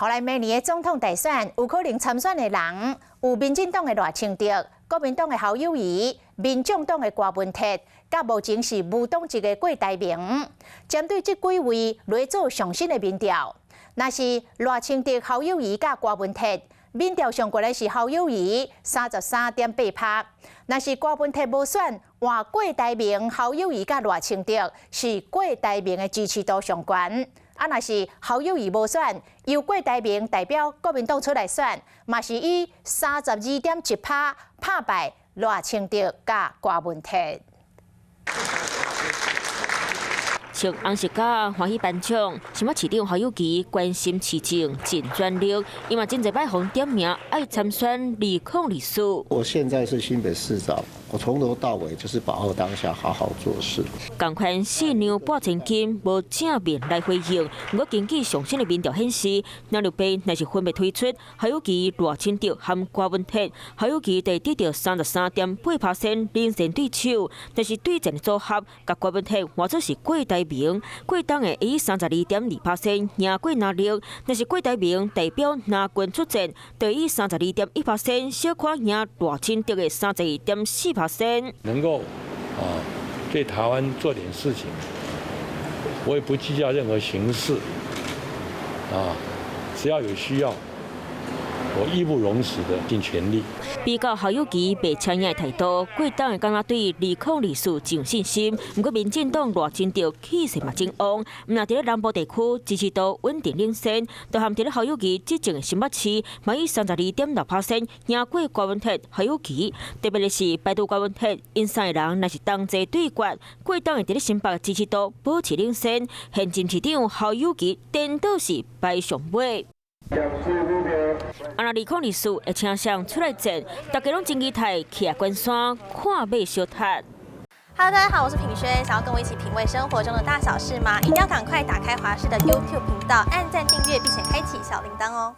后来明年的总统大选，有可能参选的人有民进党的赖清德、国民党的侯友宜、民众党的郭文哲，甲目前是无党籍的郭台铭。针对这几位来做上新的民调，若是赖清德、侯友宜甲郭文哲，民调上过来是侯友宜33.8%，若是郭文哲无选，换郭台铭、侯友宜甲赖清德是郭台铭的支持度上悬。若是侯友宜无选，由郭台铭代表国民党出来选，嘛是以32.1%拍败赖清德甲郭文哲。像红石家欢喜颁奖，新北市长侯友宜关心市政尽全力，伊嘛真侪摆互点名爱参选2024。我现在是新北市长，我从头到尾就是把握当下，好好做事。同款4两8千金无正面来回应，不过根据上新的民调显示，两六杯乃是分别推出侯友宜、赖清德和郭文哲，侯友宜得到33.8%领先对手，但是对阵的组合，甲郭文哲换作是郭台铭，郭党的以32.2%赢过拿六，但是郭台铭代表拿军出战，得以32.1%小可赢赖清德的31.4%。能够对台湾做点事情，我也不计较任何形式只要有需要，我义不容辞的尽全力。比较侯友宜被抢赢的态度，国党的敢若对2024真有信心。不过民进党赖清德气势嘛真旺，毋但伫咧南部地区支持度稳定领先，就含伫咧侯友宜执政的新北市，嘛以32.6%赢过郭文哲、侯友宜。特别的是，拜登郭文哲因三个人若是同齐对决，国党的伫咧新北支持度保持领先，现任市长侯友宜颠倒是排上尾。2024会请上出来战，大家拢真期待徛在关山看马小摊。Hello， 大家好，我是品轩，想要跟我一起品味生活中的大小事吗？一定要赶快打开华视的 YouTube 频道，按赞订阅，并且开启小铃铛哦。